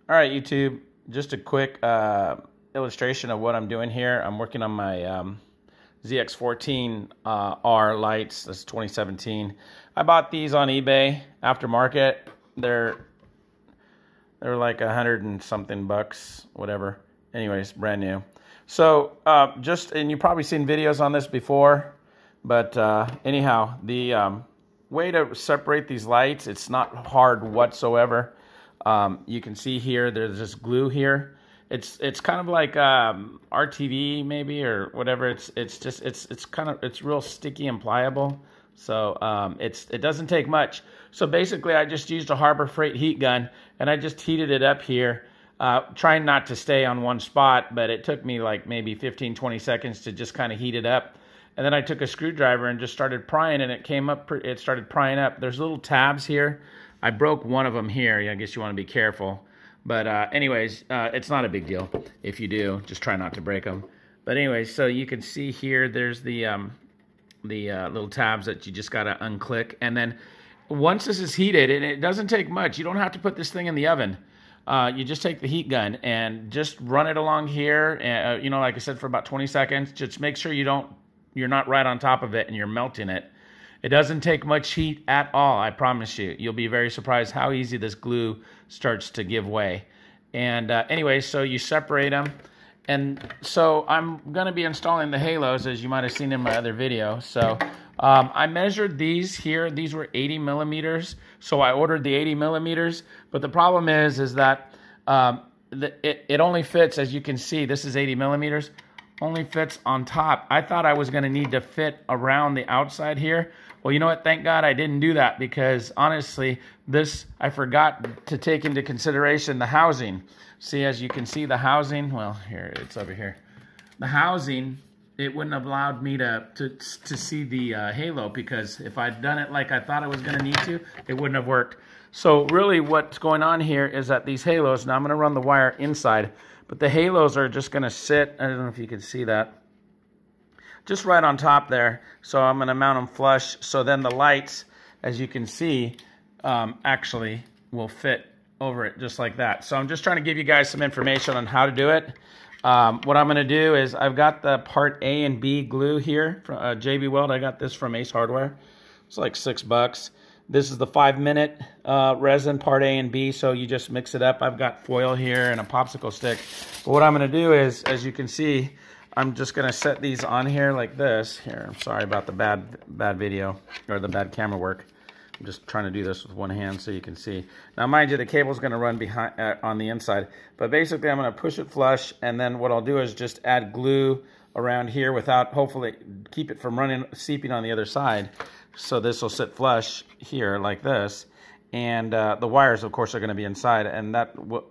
All right, YouTube, just a quick illustration of what I'm doing here. I'm working on my zx-14r lights. This is 2017. I bought these on eBay aftermarket. They're like $100 and something bucks, whatever. Anyways, brand new. So and you've probably seen videos on this before, but anyhow, the way to separate these lights, it's not hard whatsoever. You can see here, there's this glue here. It's kind of like RTV maybe, or whatever. It's real sticky and pliable. So it doesn't take much. So basically, I just used a Harbor Freight heat gun, and I just heated it up here, trying not to stay on one spot, but it took me like maybe 15-20 seconds to just kind of heat it up. And then I took a screwdriver and just started prying, and it started prying up. There's little tabs here. I broke one of them here. I guess you want to be careful. But anyways, it's not a big deal. If you do, just try not to break them. But anyways, so you can see here, there's the little tabs that you just got to unclick. And then once this is heated, and it doesn't take much, you don't have to put this thing in the oven. You just take the heat gun and just run it along here, like I said, for about 20 seconds. Just make sure you're not right on top of it and you're melting it. It doesn't take much heat at all, I promise you. You'll be very surprised how easy this glue starts to give way. And anyway, so you separate them. And so I'm going to be installing the halos, as you might have seen in my other video. So I measured these here. These were 80 millimeters. So I ordered the 80 millimeters. But the problem is that it only fits, as you can see, this is 80 millimeters. Only fits on top. I thought I was going to need to fit around the outside here. Well, you know what? Thank God I didn't do that, because honestly, I forgot to take into consideration the housing. See, as you can see, the housing, well, here, it's over here. The housing, it wouldn't have allowed me to see the halo, because if I'd done it like I thought I was going to need to, it wouldn't have worked. So really what's going on here is that these halos, now I'm going to run the wire inside, but the halos are just going to sit, I don't know if you can see that, just right on top there. So I'm going to mount them flush. So then the lights, as you can see, actually will fit over it just like that. So I'm just trying to give you guys some information on how to do it. What I'm going to do is I've got the part A and B glue here from JB Weld. I got this from Ace Hardware. It's like $6. This is the 5-minute resin, part A and B, so you just mix it up. I've got foil here and a popsicle stick. But what I'm going to do is, as you can see, I'm just going to set these on here like this. Here, I'm sorry about the bad video, or the bad camera work. I'm just trying to do this with one hand so you can see. Now, mind you, the cable's going to run behind on the inside. But basically, I'm going to push it flush, and then what I'll do is just add glue around here without, hopefully, keep it from seeping on the other side. So this will sit flush here like this. And the wires, of course, are going to be inside, and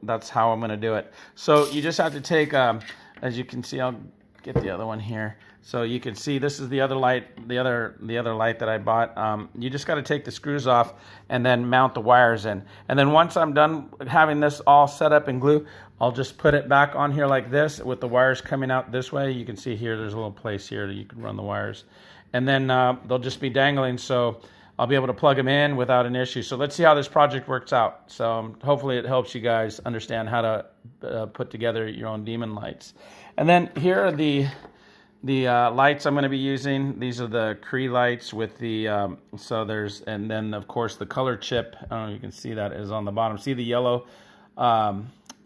that's how I'm going to do it. So you just have to take, as you can see, I'll get the other one here. So you can see this is the other light, the other light that I bought. You just got to take the screws off and then mount the wires in. And then once I'm done having this all set up in glue, I'll just put it back on here like this with the wires coming out this way. You can see here, there's a little place here that you can run the wires. And then they'll just be dangling, so I'll be able to plug them in without an issue. So let's see how this project works out. So hopefully it helps you guys understand how to put together your own demon lights. And then here are the lights I'm going to be using. These are the Cree lights with the, and then of course the color chip, I don't know if you can see that, is on the bottom. See the yellow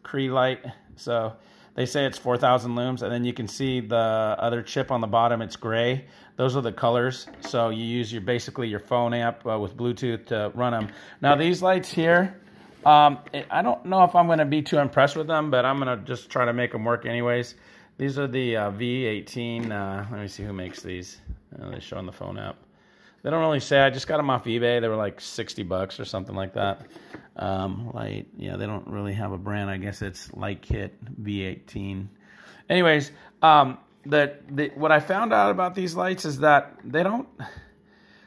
Cree light? So they say it's 4,000 looms, and then you can see the other chip on the bottom, it's gray. Those are the colors. So you use basically your phone amp with Bluetooth to run them. Now these lights here, I don't know if I'm going to be too impressed with them, but I'm going to just try to make them work anyways. These are the V18. Let me see who makes these. They show on the phone app. They don't really say. I just got them off eBay. They were like $60 or something like that. Light. Yeah, they don't really have a brand. I guess it's Light Kit V18. Anyways, what I found out about these lights is that they don't.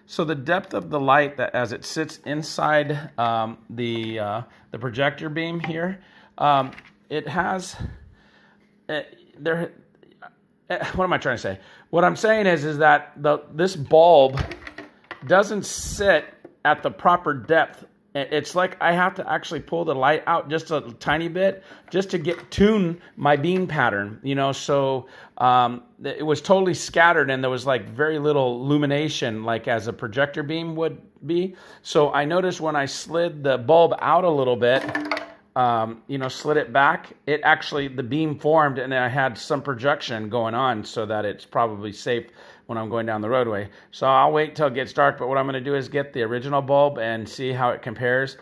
So the depth of the light that as it sits inside the projector beam here, it has. What am I trying to say? What I'm saying is that this bulb doesn't sit at the proper depth it's like I have to actually pull the light out just a tiny bit just to tune my beam pattern, you know. So it was totally scattered, and there was like very little illumination, like as a projector beam would be. So I noticed when I slid the bulb out a little bit, you know, slid it back, it actually, the beam formed, and I had some projection going on, so that it's probably safe when I'm going down the roadway. So I'll wait till it gets dark, but what I'm going to do is get the original bulb and see how it compares.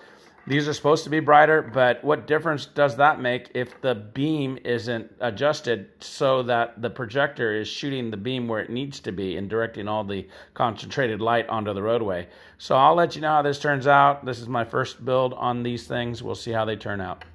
These are supposed to be brighter, but what difference does that make if the beam isn't adjusted so that the projector is shooting the beam where it needs to be and directing all the concentrated light onto the roadway? So I'll let you know how this turns out. This is my first build on these things. We'll see how they turn out.